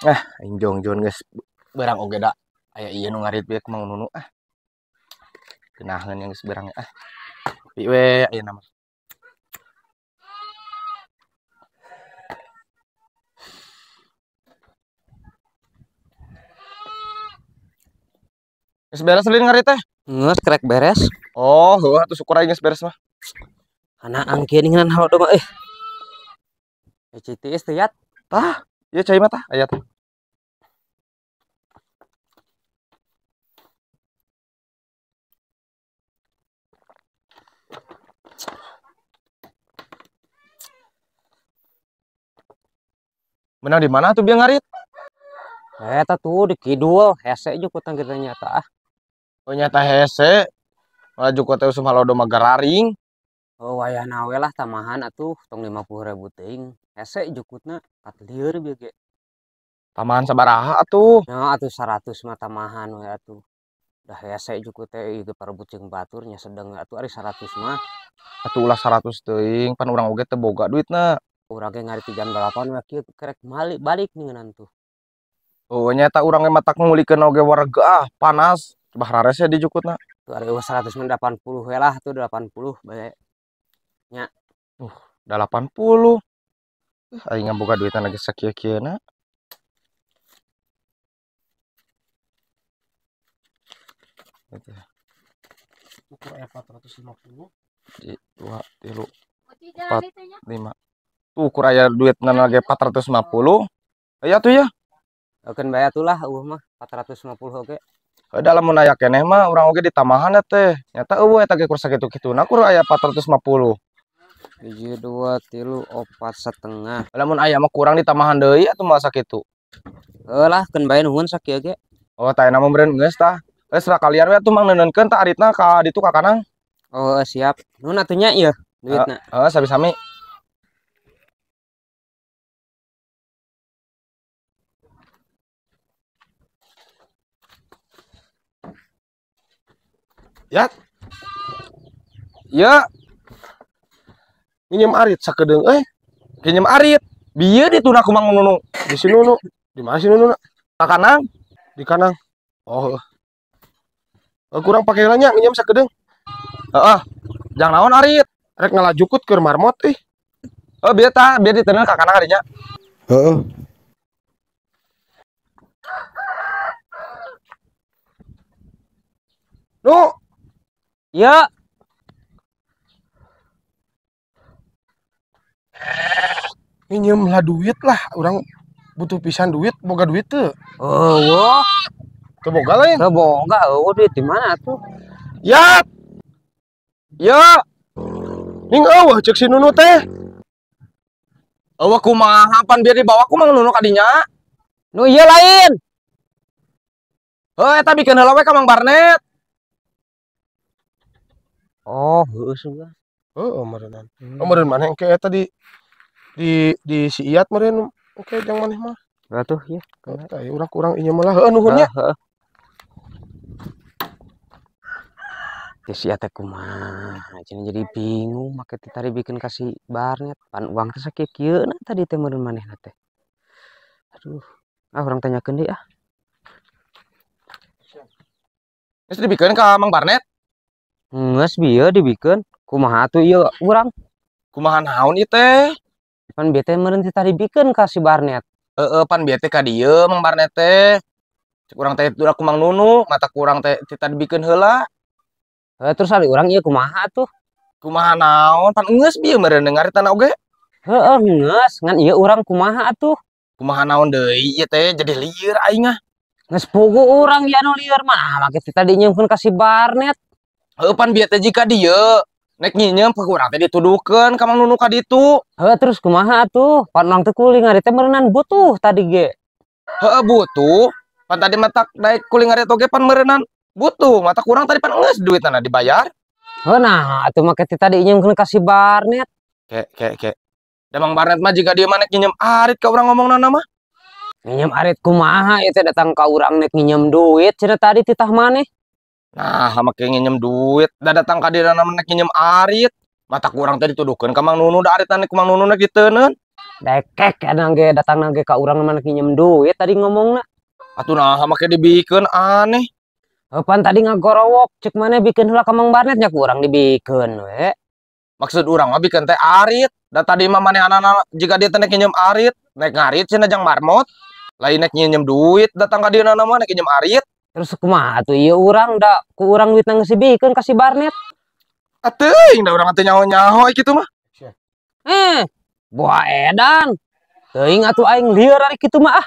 Aing jongjon geus berang oge da. Aya ieu nu ngarit bieu Mang Nunu Geunaheun yang geus berang Pi we ayeuna mah. Geus beres lin ngarit teh? Geus krek beres. Oh, heuh atuh syukur aing geus beres mah. Kana angkeun ngingan halodo mah citiis teh yat. Tah, ieu cai mah tah aya teh. Menang di mana tuh biar ngarit? Eta tuh di kidul hese juga kutang kita nyata. Oh nyata hese. Maju kota usum halodo mah gararing. Oh wayah nawe lah tamahan atuh tong 50.000 teuing. Hese jukutna 4 lieur bieu ge. Tamahan sabaraha atuh? Nya atuh 100 mah tamahan we atuh. Dah hese jukut teh ieu parebut jeung baturnya sedeng atuh ari 100 mah. Atuh ulah 100 teuing, pan urang oge teu boga duitna. Urang ge ngari jam 8 we kieu kerek balik ningeunana tuh. Oh nyata urang ge matak ngulikeun oge warga panas. Coba hararese di jukutna. Tuh ari 100 mah 80 we lah tuh 80 bae. Nya 80. Aing boga duitna lagi sakieu-kieuna. Gitu. Ukur 450. 2, 3, 4, 5. Tuh ukur aya duitna lagi 450. Aya tuh ya. Okeun bae atuh lah mah 450 oge. Dalam mun aya keneh mah urang oge di tamahan teh. Nyata eueuh eta ge kur sakitu-kituna kur aya 450. 1, 2, 3, 4 setengah. Lamun aya mah kurang di tamahan deui atuh mah sakitu. Lah keun bae nuhun sakieu ge. Oh tah na mah meureun geus tah. Geus sakalian we atuh mang neunkeun tah aritna ka ditu ka kanang. Oh siap. Nuhun atuh nya ieu duitna. Heeh sami-sami. Ya. Ya. Minjem arit sakedeung pinjem arit. Bieu dituna ku Mang Nunu. Di si Nunu. Di mana si Nunu? Ka kanang. Di kanang. Oh. Kurang pake nya minjem sakedeung. Heeh. Jang naon arit. Rek ngalajukut keur marmot Oh bieu tah, bieu diteuneuh ka kanang adinya. Heeh. Nu. Ya. Minjem lah duit lah, orang butuh pisan duit, boga duit tuh. Oh, wah. Teu boga lain. Teu boga, duit di mana tuh? Ya. Ya. Ning eueuh ceuk si Nunu teh. Eueuh kumaha pan biar dibawa ku Mang Nunu kadinya. Nu ieu lain. Eta bikeun heula we ka Mang Barnet. Oh, heuh suga. Heeh, meureunnan. Oh, meureun maneh engke eta di si Iyat meureun engke jang maneh mah. Atuh ya. Tah urang kurang ieu mah lah heueuh nuhun nya. Heeh. Si eta kumaha cenah jadi bingung make teh tadi bikin kasih Barnet pan uang teh sakieu-kieuna tadi teh meureun manehna teh. Aduh, urang tanyakeun deui ah. Geus dibikeun ka Mang Barnet? Geus bieu dibikeun. Kumaha atuh ieu urang? Kumaha naon ieu teh? Pan bieu teh meureun teh tadi bikeun ka si Barnet. Heeh, pan bieu teh ka dieu Mang Barnet teh. Cek urang teh udah ku Mang Nunu, mata kurang teh tadi bikeun heula. Terus ari urang ieu kumaha tuh? Kumaha naon? Pan geus bieu meureun ngaritana oge. Heeh, geus. Ngan ieu urang kumaha atuh? Kumaha naon deui ieu teh jadi lieur aing ah. Geus pugu urang ya anu lieur mah make teh tadi nyieumkeun ka si Barnet. Heuh pan bieu teh jika dieu nek nyieum ka urang teh dituduhkeun ka Mang Nunu ka ditu. Heuh terus kumaha atuh? Pan urang teh kuling ari teh meureunan butuh tadi ge. Heuh butuh. Pan tadi matak daek kuling ari oge pan meureunan butuh. Mata kurang tadi pan geus duitna dibayar. Heuh nah atuh make teh tadi nyieumkeun ka si Barnet. Ke. Da Mang Barnet mah jika dia mah nek nyieum arit ka urang ngomongna mah. Nginjem arit kumaha ieu teh datang ka urang nek nginjem duit cenah tadi titah maneh. Nah, make nginjem duit, da datang ka dirana nek nginjem arit. Mata kurang teh dituduhkeun ka Mang Nunu da arit nek ku Mang Nunu nek diteuneun. Dekek kadang ge datang nage ka urang mana pinjem duit tadi ngomongna. Atuh nah make dibikeun aneh. Pan tadi ngagorowok cek mana bikin heula ka Mang Barnet nya ku urang dibikeun we. Maksud urang mah bikeun teh arit. Da tadi mah manehna jika dia teh nginjem arit, naik ngarit cenah jang marmot. Lain naik nginjem duit datang ka dieu mah naik nginjem arit. Terus kumaha atuh ieu urang da ku urang duit nang bikeun ka si Barnet. Atuh, da urang teh nyaho-nyaho kitu mah. Buah edan. Teuing atuh aing lieur ari kitu mah ah.